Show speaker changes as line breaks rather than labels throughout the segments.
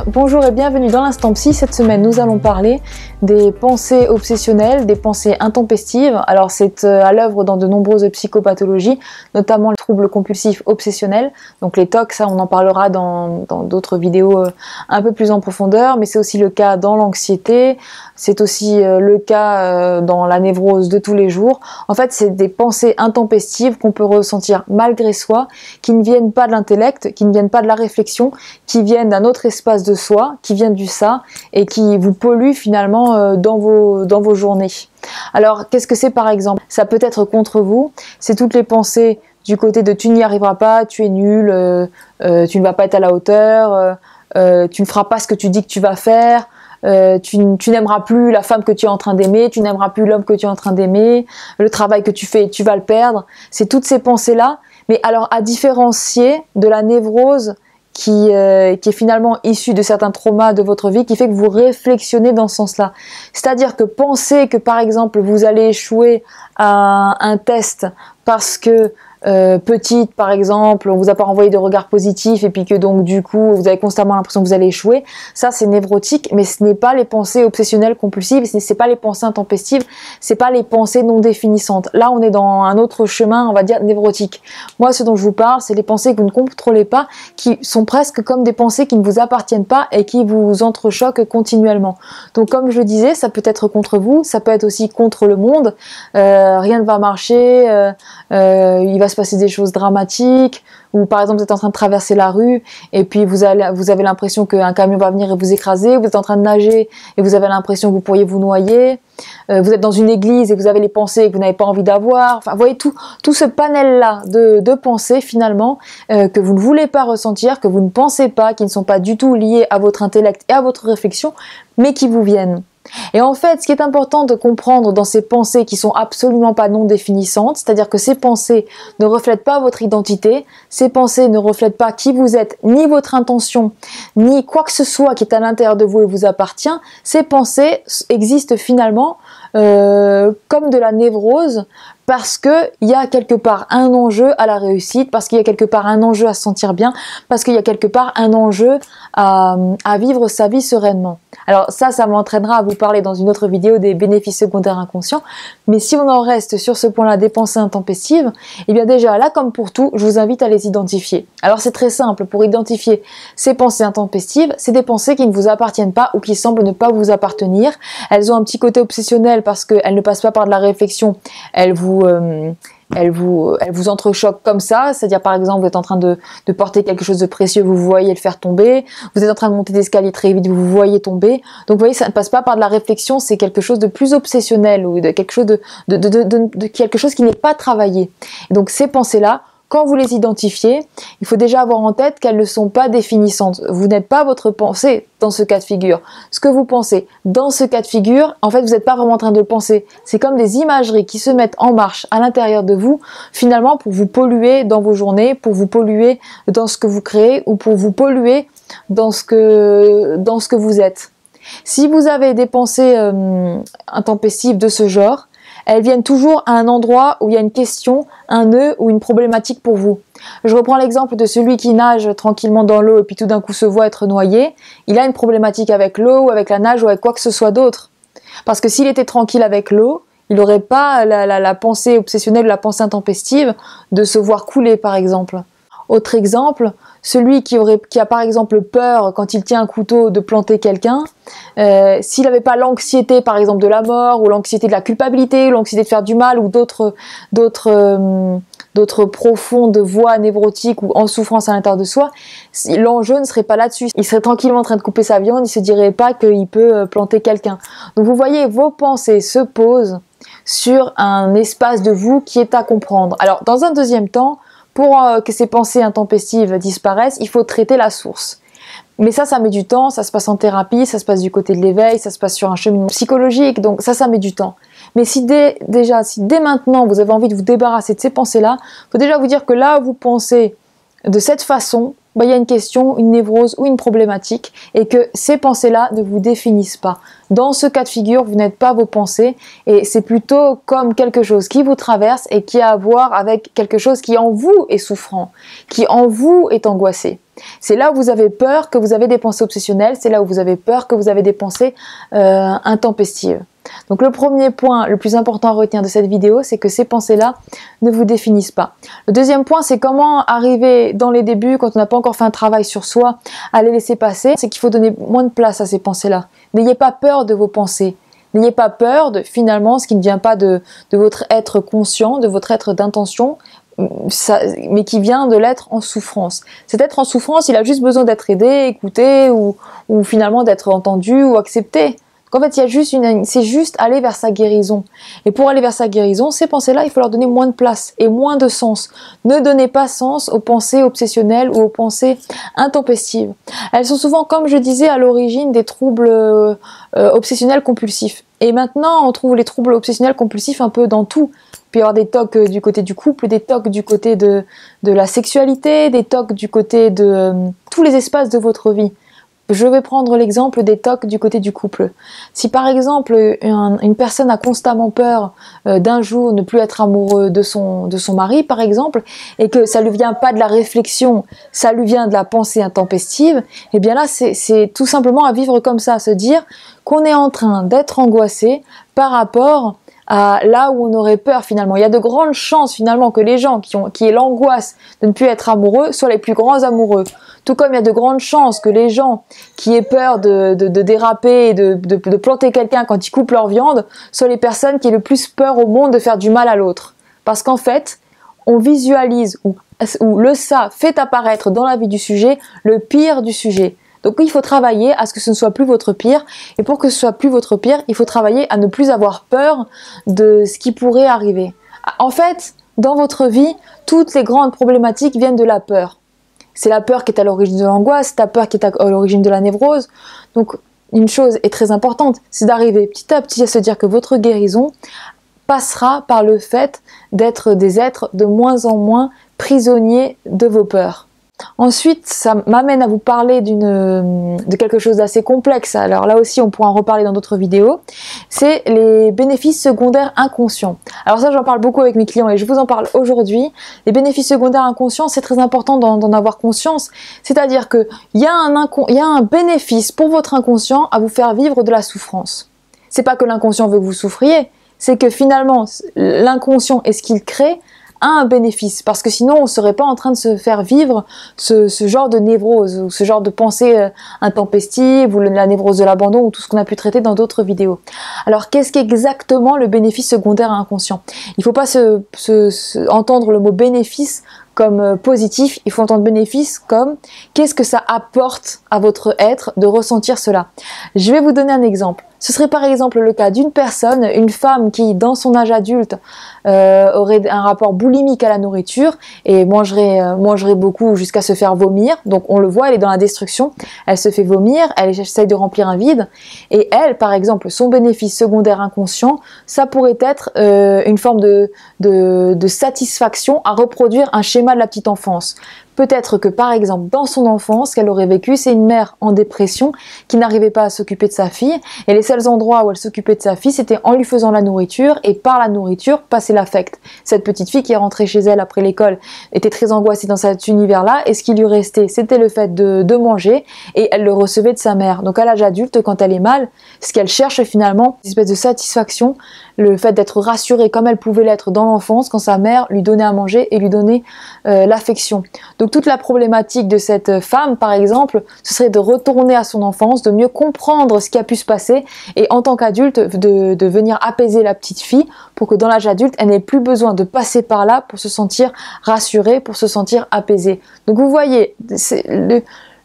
Bonjour et bienvenue dans l'Instant Psy. Cette semaine, nous allons parler des pensées obsessionnelles, des pensées intempestives. Alors, c'est à l'œuvre dans de nombreuses psychopathologies, notamment les troubles compulsifs obsessionnels. Donc, les TOC, ça, on en parlera dans d'autres vidéos un peu plus en profondeur, mais c'est aussi le cas dans l'anxiété. C'est aussi le cas dans la névrose de tous les jours. En fait, c'est des pensées intempestives qu'on peut ressentir malgré soi, qui ne viennent pas de l'intellect, qui ne viennent pas de la réflexion, qui viennent d'un autre espace de soi, qui viennent du ça, et qui vous polluent finalement dans vos journées. Alors, qu'est-ce que c'est par exemple? Ça peut être contre vous, c'est toutes les pensées du côté de tu n'y arriveras pas, tu es nul, tu ne vas pas être à la hauteur, tu ne feras pas ce que tu dis que tu vas faire, tu n'aimeras plus la femme que tu es en train d'aimer, tu n'aimeras plus l'homme que tu es en train d'aimer, le travail que tu fais, tu vas le perdre. C'est toutes ces pensées-là, mais alors à différencier de la névrose qui est finalement issue de certains traumas de votre vie, qui fait que vous réflexionnez dans ce sens-là. C'est-à-dire que penser que par exemple vous allez échouer à un test parce que petite par exemple, on vous a pas renvoyé de regard positif et puis que donc du coup vous avez constamment l'impression que vous allez échouer, ça c'est névrotique, mais ce n'est pas les pensées obsessionnelles compulsives, c'est pas les pensées intempestives, c'est pas les pensées non définissantes. Là on est dans un autre chemin, on va dire névrotique. Moi ce dont je vous parle, c'est les pensées que vous ne contrôlez pas, qui sont presque comme des pensées qui ne vous appartiennent pas et qui vous entrechoquent continuellement. Donc comme je disais, ça peut être contre vous, ça peut être aussi contre le monde, rien ne va marcher, il va se passer des choses dramatiques, ou par exemple vous êtes en train de traverser la rue et puis vous avez l'impression qu'un camion va venir et vous écraser, vous êtes en train de nager et vous avez l'impression que vous pourriez vous noyer, vous êtes dans une église et vous avez les pensées que vous n'avez pas envie d'avoir, enfin vous voyez tout ce panel-là de pensées finalement que vous ne voulez pas ressentir, que vous ne pensez pas, qui ne sont pas du tout liées à votre intellect et à votre réflexion, mais qui vous viennent. Et en fait, ce qui est important de comprendre dans ces pensées qui sont absolument pas non définissantes, c'est-à-dire que ces pensées ne reflètent pas votre identité, ces pensées ne reflètent pas qui vous êtes, ni votre intention, ni quoi que ce soit qui est à l'intérieur de vous et vous appartient, ces pensées existent finalement comme de la névrose, parce qu'il y a quelque part un enjeu à la réussite, parce qu'il y a quelque part un enjeu à se sentir bien, parce qu'il y a quelque part un enjeu à vivre sa vie sereinement. Alors ça m'entraînera à vous parler dans une autre vidéo des bénéfices secondaires inconscients, mais si on en reste sur ce point-là des pensées intempestives, eh bien déjà là comme pour tout, je vous invite à les identifier. Alors c'est très simple, pour identifier ces pensées intempestives, c'est des pensées qui ne vous appartiennent pas ou qui semblent ne pas vous appartenir. Elles ont un petit côté obsessionnel parce qu'elles ne passent pas par de la réflexion, elles vous entrechoquent comme ça, c'est-à-dire par exemple vous êtes en train de porter quelque chose de précieux, vous voyez le faire tomber, vous êtes en train de monter des escaliers très vite, vous voyez tomber, donc vous voyez ça ne passe pas par de la réflexion, c'est quelque chose de plus obsessionnel ou de quelque chose de quelque chose qui n'est pas travaillé. Et donc ces pensées-là, quand vous les identifiez, il faut déjà avoir en tête qu'elles ne sont pas définissantes. Vous n'êtes pas votre pensée dans ce cas de figure. Ce que vous pensez dans ce cas de figure, en fait, vous n'êtes pas vraiment en train de le penser. C'est comme des imageries qui se mettent en marche à l'intérieur de vous, finalement, pour vous polluer dans vos journées, pour vous polluer dans ce que vous créez ou pour vous polluer dans ce que vous êtes. Si vous avez des pensées intempestives de ce genre, elles viennent toujours à un endroit où il y a une question, un nœud ou une problématique pour vous. Je reprends l'exemple de celui qui nage tranquillement dans l'eau et puis tout d'un coup se voit être noyé. Il a une problématique avec l'eau ou avec la nage ou avec quoi que ce soit d'autre. Parce que s'il était tranquille avec l'eau, il n'aurait pas la pensée obsessionnelle ou la pensée intempestive de se voir couler par exemple. Autre exemple, celui qui a par exemple peur quand il tient un couteau de planter quelqu'un, s'il n'avait pas l'anxiété par exemple de la mort ou l'anxiété de la culpabilité, ou l'anxiété de faire du mal ou d'autres profondes voies névrotiques ou en souffrance à l'intérieur de soi, l'enjeu ne serait pas là-dessus. Il serait tranquillement en train de couper sa viande, il se dirait pas qu'il peut planter quelqu'un. Donc vous voyez, vos pensées se posent sur un espace de vous qui est à comprendre. Alors dans un deuxième temps, pour que ces pensées intempestives disparaissent, il faut traiter la source. Mais ça met du temps, ça se passe en thérapie, ça se passe du côté de l'éveil, ça se passe sur un cheminement psychologique, donc ça met du temps. Mais si dès maintenant vous avez envie de vous débarrasser de ces pensées-là, il faut déjà vous dire que là où vous pensez de cette façon, il y a une question, une névrose ou une problématique et que ces pensées-là ne vous définissent pas. Dans ce cas de figure, vous n'êtes pas vos pensées et c'est plutôt comme quelque chose qui vous traverse et qui a à voir avec quelque chose qui en vous est souffrant, qui en vous est angoissé. C'est là où vous avez peur que vous avez des pensées obsessionnelles, c'est là où vous avez peur que vous avez des pensées intempestives. Donc le premier point le plus important à retenir de cette vidéo, c'est que ces pensées-là ne vous définissent pas. Le deuxième point, c'est comment arriver dans les débuts, quand on n'a pas encore fait un travail sur soi, à les laisser passer. C'est qu'il faut donner moins de place à ces pensées-là. N'ayez pas peur de vos pensées. N'ayez pas peur de finalement ce qui ne vient pas de votre être conscient, de votre être d'intention, mais qui vient de l'être en souffrance. Cet être en souffrance, il a juste besoin d'être aidé, écouté ou finalement d'être entendu ou accepté. Donc en fait, c'est juste aller vers sa guérison. Et pour aller vers sa guérison, ces pensées-là, il faut leur donner moins de place et moins de sens. Ne donnez pas sens aux pensées obsessionnelles ou aux pensées intempestives. Elles sont souvent, comme je disais, à l'origine des troubles obsessionnels compulsifs. Et maintenant, on trouve les troubles obsessionnels compulsifs un peu dans tout. Il peut y avoir des tocs du côté du couple, des tocs du côté de la sexualité, des tocs du côté de tous les espaces de votre vie. Je vais prendre l'exemple des tocs du côté du couple. Si par exemple une personne a constamment peur d'un jour ne plus être amoureux de son mari par exemple, et que ça lui vient pas de la réflexion, ça lui vient de la pensée intempestive, et bien là c'est tout simplement à vivre comme ça, se dire qu'on est en train d'être angoissé par rapport à là où on aurait peur finalement. Il y a de grandes chances finalement que les gens qui aient l'angoisse de ne plus être amoureux soient les plus grands amoureux. Tout comme il y a de grandes chances que les gens qui aient peur de déraper et de planter quelqu'un quand ils coupent leur viande soient les personnes qui aient le plus peur au monde de faire du mal à l'autre. Parce qu'en fait, on visualise ou le ça fait apparaître dans la vie du sujet le pire du sujet. Donc il faut travailler à ce que ce ne soit plus votre pire, et pour que ce soit plus votre pire, il faut travailler à ne plus avoir peur de ce qui pourrait arriver. En fait, dans votre vie, toutes les grandes problématiques viennent de la peur. C'est la peur qui est à l'origine de l'angoisse, c'est la peur qui est à l'origine de la névrose. Donc une chose est très importante, c'est d'arriver petit à petit à se dire que votre guérison passera par le fait d'être des êtres de moins en moins prisonniers de vos peurs. Ensuite, ça m'amène à vous parler de quelque chose d'assez complexe. Alors là aussi, on pourra en reparler dans d'autres vidéos. C'est les bénéfices secondaires inconscients. Alors ça, j'en parle beaucoup avec mes clients et je vous en parle aujourd'hui. Les bénéfices secondaires inconscients, c'est très important d'en avoir conscience. C'est-à-dire qu'il y a un bénéfice pour votre inconscient à vous faire vivre de la souffrance. C'est pas que l'inconscient veut que vous souffriez, c'est que finalement, l'inconscient et ce qu'il crée a un bénéfice, parce que sinon on ne serait pas en train de se faire vivre ce genre de névrose, ou ce genre de pensée intempestive, ou la névrose de l'abandon, ou tout ce qu'on a pu traiter dans d'autres vidéos. Alors qu'est-ce qu'exactement le bénéfice secondaire inconscient? Il ne faut pas entendre le mot bénéfice comme positif, il faut entendre bénéfice comme qu'est-ce que ça apporte à votre être de ressentir cela. Je vais vous donner un exemple. Ce serait par exemple le cas d'une personne, une femme qui dans son âge adulte aurait un rapport boulimique à la nourriture et mangerait beaucoup jusqu'à se faire vomir. Donc on le voit, elle est dans la destruction, elle se fait vomir, elle essaye de remplir un vide, et elle par exemple, son bénéfice secondaire inconscient, ça pourrait être une forme de satisfaction à reproduire un schéma de la petite enfance. Peut-être que par exemple dans son enfance, qu'elle aurait vécu, c'est une mère en dépression qui n'arrivait pas à s'occuper de sa fille, et les seuls endroits où elle s'occupait de sa fille, c'était en lui faisant la nourriture, et par la nourriture passer l'affect. Cette petite fille qui est rentrée chez elle après l'école était très angoissée dans cet univers-là, et ce qui lui restait, c'était le fait de manger, et elle le recevait de sa mère. Donc à l'âge adulte, quand elle est mal, ce qu'elle cherche finalement, une espèce de satisfaction, le fait d'être rassurée comme elle pouvait l'être dans l'enfance, quand sa mère lui donnait à manger et lui donnait l'affection. Donc toute la problématique de cette femme, par exemple, ce serait de retourner à son enfance, de mieux comprendre ce qui a pu se passer, et en tant qu'adulte, de venir apaiser la petite fille pour que dans l'âge adulte, elle n'ait plus besoin de passer par là pour se sentir rassurée, pour se sentir apaisée. Donc vous voyez,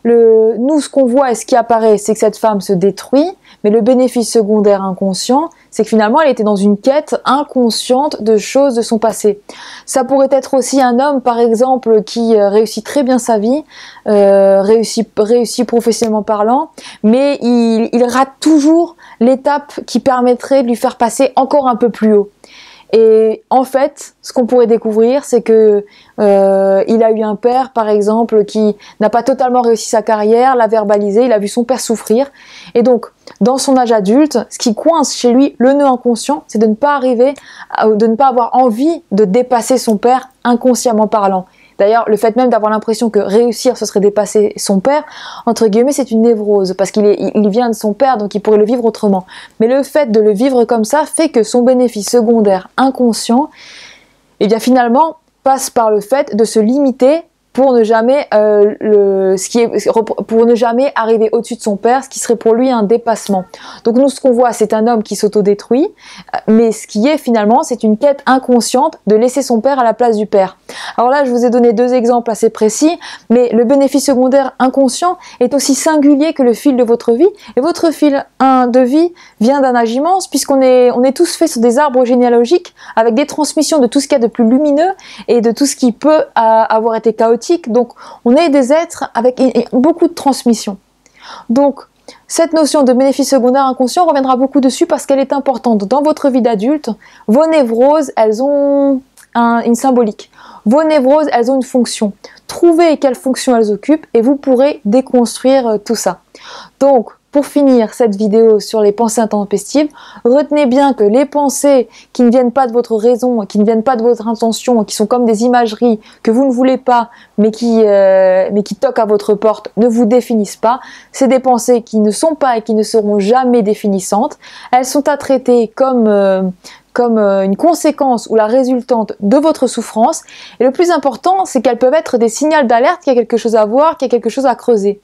nous, ce qu'on voit et ce qui apparaît, c'est que cette femme se détruit, mais le bénéfice secondaire inconscient, c'est que finalement, elle était dans une quête inconsciente de choses de son passé. Ça pourrait être aussi un homme, par exemple, qui réussit très bien sa vie, réussit professionnellement parlant, mais il rate toujours l'étape qui permettrait de lui faire passer encore un peu plus haut. Et en fait, ce qu'on pourrait découvrir, c'est que il a eu un père, par exemple, qui n'a pas totalement réussi sa carrière, l'a verbalisé, il a vu son père souffrir. Et donc, dans son âge adulte, ce qui coince chez lui, le nœud inconscient, c'est de ne pas avoir envie de dépasser son père inconsciemment parlant. D'ailleurs, le fait même d'avoir l'impression que réussir, ce serait dépasser son père, entre guillemets, c'est une névrose, parce qu'il vient de son père, donc il pourrait le vivre autrement. Mais le fait de le vivre comme ça fait que son bénéfice secondaire inconscient, eh bien finalement, passe par le fait de se limiter pour ne jamais, pour ne jamais arriver au-dessus de son père, ce qui serait pour lui un dépassement. Donc nous, ce qu'on voit, c'est un homme qui s'autodétruit, mais ce qui est finalement, c'est une quête inconsciente de laisser son père à la place du père. Alors là, je vous ai donné deux exemples assez précis, mais le bénéfice secondaire inconscient est aussi singulier que le fil de votre vie, et votre fil de vie vient d'un âge immense, puisqu'on est tous faits sur des arbres généalogiques, avec des transmissions de tout ce qu'il y a de plus lumineux, et de tout ce qui peut avoir été chaotique. Donc on est des êtres avec beaucoup de transmission. Donc cette notion de bénéfice secondaire inconscient, on reviendra beaucoup dessus parce qu'elle est importante dans votre vie d'adulte. Vos névroses, elles ont une symbolique. Vos névroses, elles ont une fonction. Trouvez quelle fonction elles occupent et vous pourrez déconstruire tout ça. Donc, pour finir cette vidéo sur les pensées intempestives, retenez bien que les pensées qui ne viennent pas de votre raison, qui ne viennent pas de votre intention, qui sont comme des imageries que vous ne voulez pas, mais qui toquent à votre porte, ne vous définissent pas. C'est des pensées qui ne sont pas et qui ne seront jamais définissantes. Elles sont à traiter comme une conséquence ou la résultante de votre souffrance. Et le plus important, c'est qu'elles peuvent être des signaux d'alerte qu'il y a quelque chose à voir, qu'il y a quelque chose à creuser.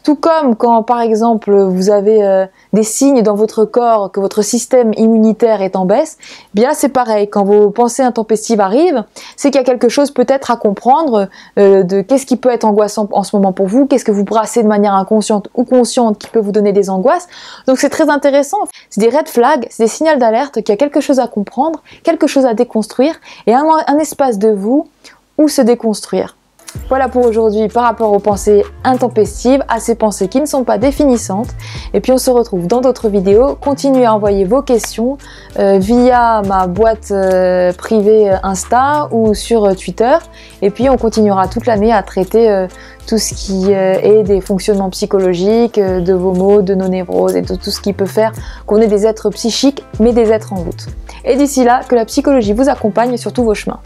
Tout comme quand, par exemple, vous avez des signes dans votre corps que votre système immunitaire est en baisse, bien c'est pareil, quand vos pensées intempestives arrivent, c'est qu'il y a quelque chose peut-être à comprendre de qu'est-ce qui peut être angoissant en ce moment pour vous, qu'est-ce que vous brassez de manière inconsciente ou consciente qui peut vous donner des angoisses. Donc c'est très intéressant, c'est des red flags, c'est des signaux d'alerte qu'il y a quelque chose à comprendre, quelque chose à déconstruire et un espace de vous où se déconstruire. Voilà pour aujourd'hui par rapport aux pensées intempestives, à ces pensées qui ne sont pas définissantes. Et puis on se retrouve dans d'autres vidéos. Continuez à envoyer vos questions via ma boîte privée Insta ou sur Twitter. Et puis on continuera toute l'année à traiter tout ce qui est des fonctionnements psychologiques, de vos maux, de nos névroses et de tout ce qui peut faire qu'on est des êtres psychiques mais des êtres en route. Et d'ici là, que la psychologie vous accompagne sur tous vos chemins.